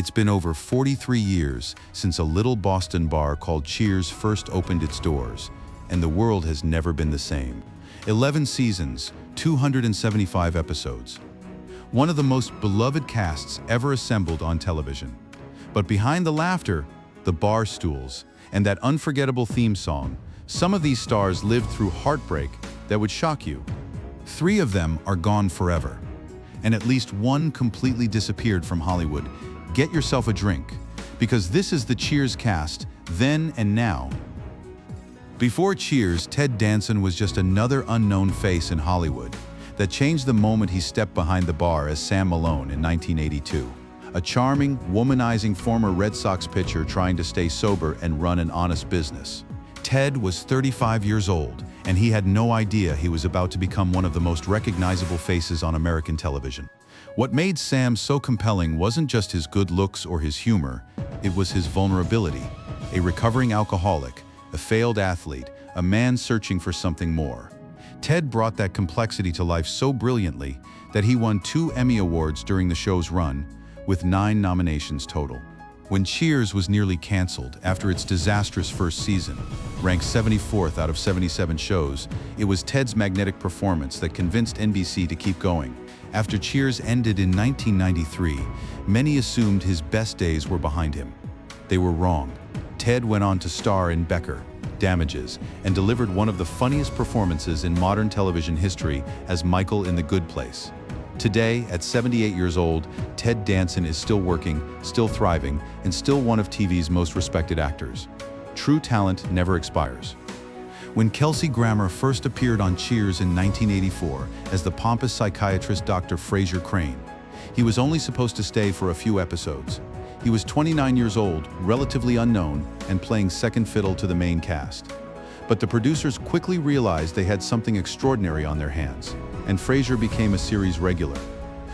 It's been over 43 years since a little Boston bar called Cheers first opened its doors, and the world has never been the same. 11 seasons, 275 episodes. One of the most beloved casts ever assembled on television. But behind the laughter, the bar stools, and that unforgettable theme song, some of these stars lived through heartbreak that would shock you. 3 of them are gone forever, and at least one completely disappeared from Hollywood. Get yourself a drink, because this is the Cheers cast, then and now. Before Cheers, Ted Danson was just another unknown face in Hollywood that changed the moment he stepped behind the bar as Sam Malone in 1982. A charming, womanizing former Red Sox pitcher trying to stay sober and run an honest business. Ted was 35 years old, and he had no idea he was about to become one of the most recognizable faces on American television. What made Sam so compelling wasn't just his good looks or his humor, it was his vulnerability. A recovering alcoholic, a failed athlete, a man searching for something more. Ted brought that complexity to life so brilliantly that he won 2 Emmy Awards during the show's run, with 9 nominations total. When Cheers was nearly canceled after its disastrous first season, ranked 74th out of 77 shows, it was Ted's magnetic performance that convinced NBC to keep going. After Cheers ended in 1993, many assumed his best days were behind him. They were wrong. Ted went on to star in Becker, Damages, and delivered one of the funniest performances in modern television history as Michael in The Good Place. Today, at 78 years old, Ted Danson is still working, still thriving, and still one of TV's most respected actors. True talent never expires. When Kelsey Grammer first appeared on Cheers in 1984 as the pompous psychiatrist Dr. Fraser Crane, he was only supposed to stay for a few episodes. He was 29 years old, relatively unknown, and playing second fiddle to the main cast. But the producers quickly realized they had something extraordinary on their hands, and Fraser became a series regular.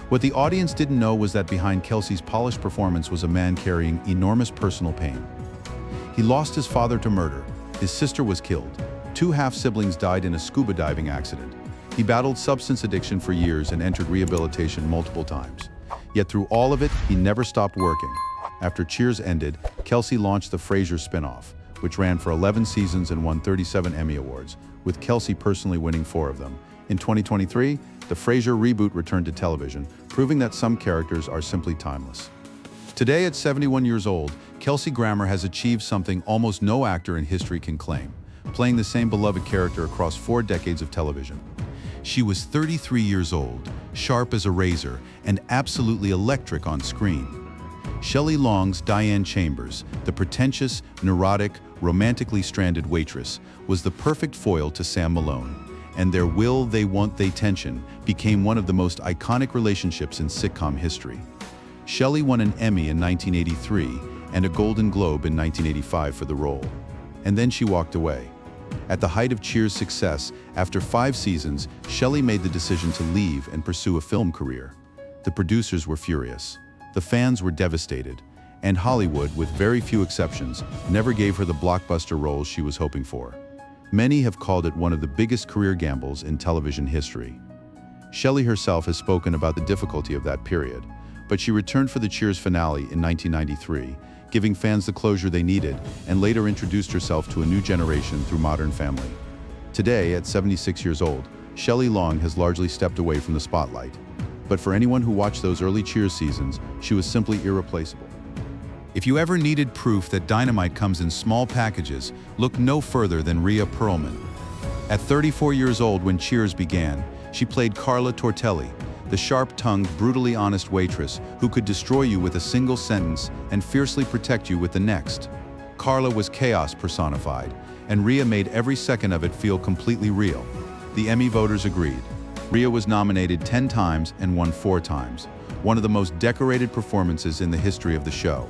What the audience didn't know was that behind Kelsey's polished performance was a man carrying enormous personal pain. He lost his father to murder, his sister was killed, 2 half-siblings died in a scuba diving accident. He battled substance addiction for years and entered rehabilitation multiple times. Yet through all of it, he never stopped working. After Cheers ended, Kelsey launched the Frasier spin-off, which ran for 11 seasons and won 37 Emmy Awards, with Kelsey personally winning 4 of them. In 2023, the Frasier reboot returned to television, proving that some characters are simply timeless. Today, at 71 years old, Kelsey Grammer has achieved something almost no actor in history can claim, playing the same beloved character across 4 decades of television. She was 33 years old, sharp as a razor, and absolutely electric on screen. Shelley Long's Diane Chambers, the pretentious, neurotic, romantically stranded waitress, was the perfect foil to Sam Malone, and their will they want they tension became one of the most iconic relationships in sitcom history. Shelley won an Emmy in 1983 and a Golden Globe in 1985 for the role. And then she walked away. At the height of Cheers' success, after 5 seasons, Shelley made the decision to leave and pursue a film career. The producers were furious. The fans were devastated. And Hollywood, with very few exceptions, never gave her the blockbuster roles she was hoping for. Many have called it one of the biggest career gambles in television history. Shelley herself has spoken about the difficulty of that period, but she returned for the Cheers finale in 1993, giving fans the closure they needed, and later introduced herself to a new generation through Modern Family. Today, at 76 years old, Shelley Long has largely stepped away from the spotlight. But for anyone who watched those early Cheers seasons, she was simply irreplaceable. If you ever needed proof that dynamite comes in small packages, look no further than Rhea Perlman. At 34 years old when Cheers began, she played Carla Tortelli, the sharp-tongued, brutally honest waitress who could destroy you with a single sentence and fiercely protect you with the next. Carla was chaos personified, and Rhea made every second of it feel completely real. The Emmy voters agreed. Rhea was nominated 10 times and won 4 times, one of the most decorated performances in the history of the show.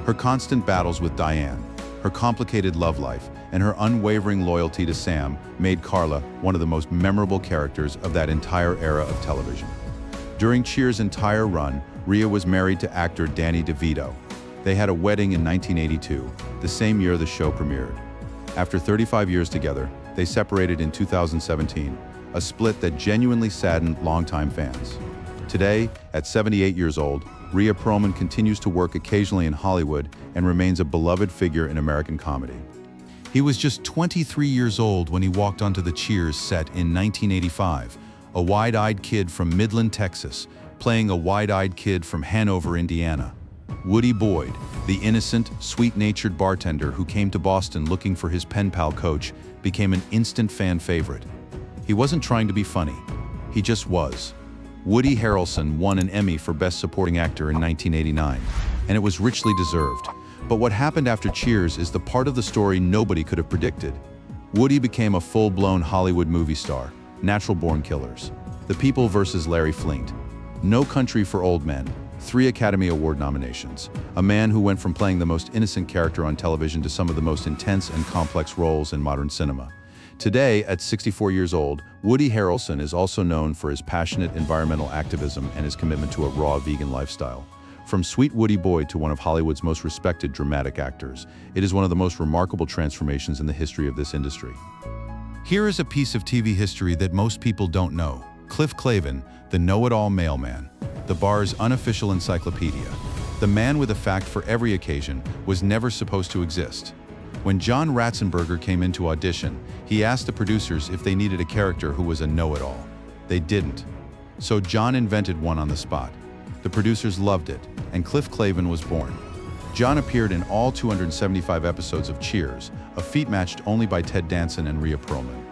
Her constant battles with Diane, her complicated love life, and her unwavering loyalty to Sam made Carla one of the most memorable characters of that entire era of television. During Cheers' entire run, Rhea was married to actor Danny DeVito. They had a wedding in 1982, the same year the show premiered. After 35 years together, they separated in 2017, a split that genuinely saddened longtime fans. Today, at 78 years old, Rhea Perlman continues to work occasionally in Hollywood and remains a beloved figure in American comedy. He was just 23 years old when he walked onto the Cheers set in 1985, a wide-eyed kid from Midland, Texas, playing a wide-eyed kid from Hanover, Indiana. Woody Boyd, the innocent, sweet-natured bartender who came to Boston looking for his pen pal Coach, became an instant fan favorite. He wasn't trying to be funny. He just was. Woody Harrelson won an Emmy for Best Supporting Actor in 1989, and it was richly deserved. But what happened after Cheers is the part of the story nobody could have predicted. Woody became a full-blown Hollywood movie star, Natural-Born Killers, The People vs. Larry Flynt, No Country for Old Men, 3 Academy Award nominations, a man who went from playing the most innocent character on television to some of the most intense and complex roles in modern cinema. Today, at 64 years old, Woody Harrelson is also known for his passionate environmental activism and his commitment to a raw vegan lifestyle. From sweet Woody Boyd to one of Hollywood's most respected dramatic actors, it is one of the most remarkable transformations in the history of this industry. Here is a piece of TV history that most people don't know. Cliff Clavin, the know-it-all mailman, the bar's unofficial encyclopedia. The man with a fact for every occasion was never supposed to exist. When John Ratzenberger came in to audition, he asked the producers if they needed a character who was a know-it-all. They didn't. So John invented one on the spot. The producers loved it, and Cliff Clavin was born. John appeared in all 275 episodes of Cheers, a feat matched only by Ted Danson and Rhea Perlman.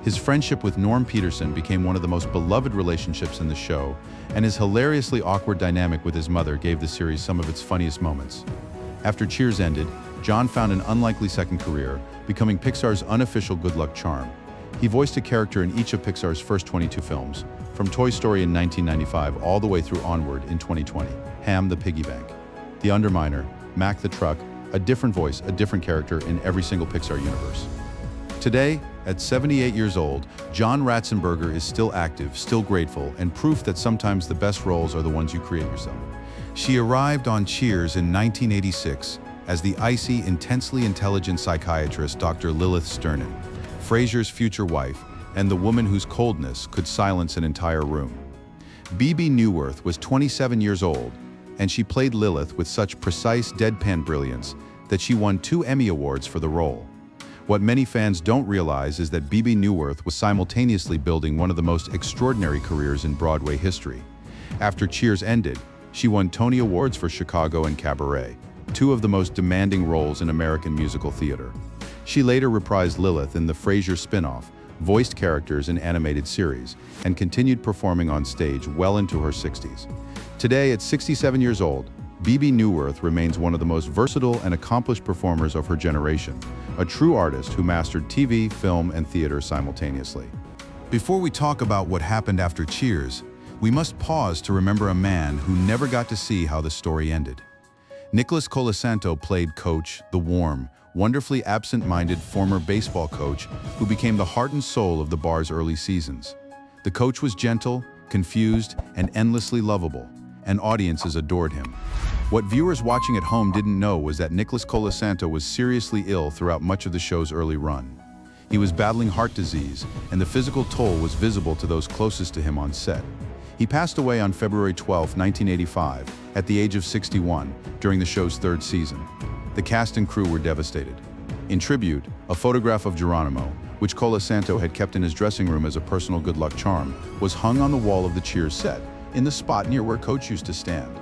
His friendship with Norm Peterson became one of the most beloved relationships in the show, and his hilariously awkward dynamic with his mother gave the series some of its funniest moments. After Cheers ended, John found an unlikely second career, becoming Pixar's unofficial good luck charm. He voiced a character in each of Pixar's first 22 films, from Toy Story in 1995 all the way through Onward in 2020. Ham the Piggy Bank, The Underminer, Mac the Truck, a different voice, a different character in every single Pixar universe. Today, at 78 years old, John Ratzenberger is still active, still grateful, and proof that sometimes the best roles are the ones you create yourself. She arrived on Cheers in 1986 as the icy, intensely intelligent psychiatrist Dr. Lilith Sternin, Frasier's future wife, and the woman whose coldness could silence an entire room. Bebe Neuwirth was 27 years old, and she played Lilith with such precise, deadpan brilliance that she won 2 Emmy Awards for the role. What many fans don't realize is that Bebe Neuwirth was simultaneously building one of the most extraordinary careers in Broadway history. After Cheers ended, she won Tony Awards for Chicago and Cabaret, 2 of the most demanding roles in American musical theater. She later reprised Lilith in the Frasier spin-off, voiced characters in animated series, and continued performing on stage well into her 60s. Today, at 67 years old, Bebe Neuwirth remains one of the most versatile and accomplished performers of her generation, a true artist who mastered TV, film, and theater simultaneously. Before we talk about what happened after Cheers, we must pause to remember a man who never got to see how the story ended. Nicholas Colasanto played Coach, the warm, wonderfully absent-minded former baseball coach who became the heart and soul of the bar's early seasons. The coach was gentle, confused, and endlessly lovable, and audiences adored him. What viewers watching at home didn't know was that Nicholas Colasanto was seriously ill throughout much of the show's early run. He was battling heart disease, and the physical toll was visible to those closest to him on set. He passed away on February 12, 1985, at the age of 61, during the show's 3rd season. The cast and crew were devastated. In tribute, a photograph of Geronimo, which Colasanto had kept in his dressing room as a personal good luck charm, was hung on the wall of the Cheers set, in the spot near where Coach used to stand.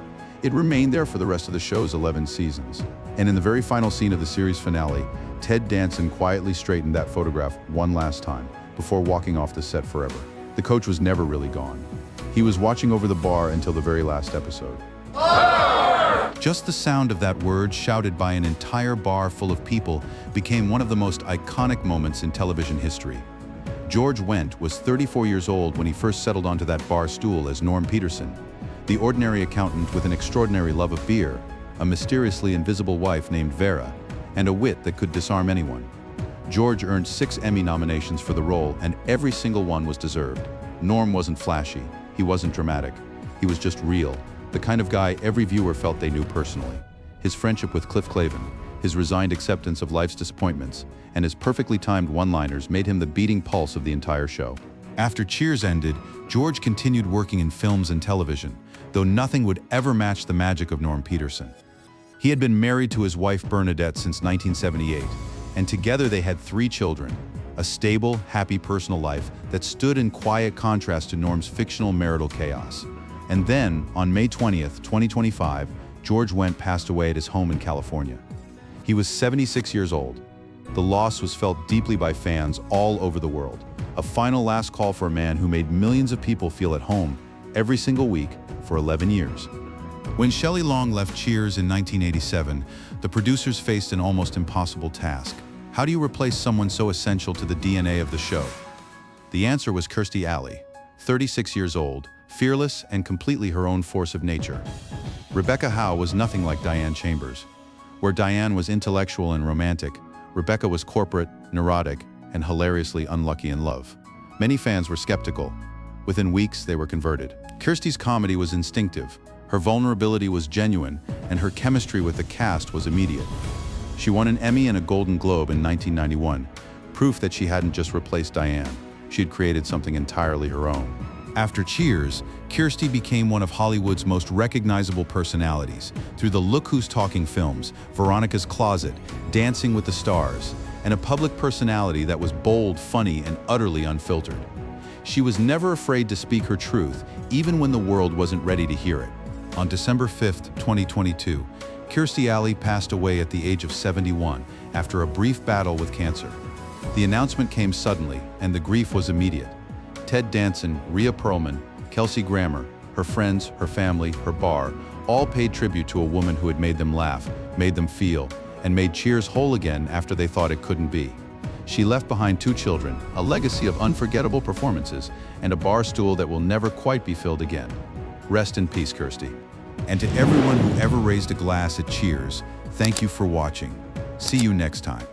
It remained there for the rest of the show's 11 seasons. And in the very final scene of the series finale, Ted Danson quietly straightened that photograph one last time, before walking off the set forever. The coach was never really gone. He was watching over the bar until the very last episode. Just the sound of that word shouted by an entire bar full of people became one of the most iconic moments in television history. George Wendt was 34 years old when he first settled onto that bar stool as Norm Peterson, the ordinary accountant with an extraordinary love of beer, a mysteriously invisible wife named Vera, and a wit that could disarm anyone. George earned 6 Emmy nominations for the role, and every single one was deserved. Norm wasn't flashy, he wasn't dramatic, he was just real, the kind of guy every viewer felt they knew personally. His friendship with Cliff Clavin, his resigned acceptance of life's disappointments, and his perfectly timed one-liners made him the beating pulse of the entire show. After Cheers ended, George continued working in films and television, though nothing would ever match the magic of Norm Peterson. He had been married to his wife Bernadette since 1978, and together they had 3 children, a stable, happy personal life that stood in quiet contrast to Norm's fictional marital chaos. And then, on May 20th, 2025, George passed away at his home in California. He was 76 years old. The loss was felt deeply by fans all over the world. A final last call for a man who made millions of people feel at home every single week for 11 years. When Shelley Long left Cheers in 1987, the producers faced an almost impossible task. How do you replace someone so essential to the DNA of the show? The answer was Kirstie Alley, 36 years old, fearless and completely her own force of nature. Rebecca Howe was nothing like Diane Chambers. Where Diane was intellectual and romantic, Rebecca was corporate, neurotic, and hilariously unlucky in love. Many fans were skeptical. Within weeks, they were converted. Kirstie's comedy was instinctive, her vulnerability was genuine, and her chemistry with the cast was immediate. She won an Emmy and a Golden Globe in 1991, proof that she hadn't just replaced Diane, she had created something entirely her own. After Cheers, Kirstie became one of Hollywood's most recognizable personalities through the Look Who's Talking films, Veronica's Closet, Dancing with the Stars, and a public personality that was bold, funny, and utterly unfiltered. She was never afraid to speak her truth, even when the world wasn't ready to hear it. On December 5, 2022, Kirstie Alley passed away at the age of 71 after a brief battle with cancer. The announcement came suddenly, and the grief was immediate. Ted Danson, Rhea Perlman, Kelsey Grammer, her friends, her family, her bar, all paid tribute to a woman who had made them laugh, made them feel, and made Cheers whole again after they thought it couldn't be. She left behind 2 children, a legacy of unforgettable performances, and a bar stool that will never quite be filled again. Rest in peace, Kirstie. And to everyone who ever raised a glass at Cheers, thank you for watching. See you next time.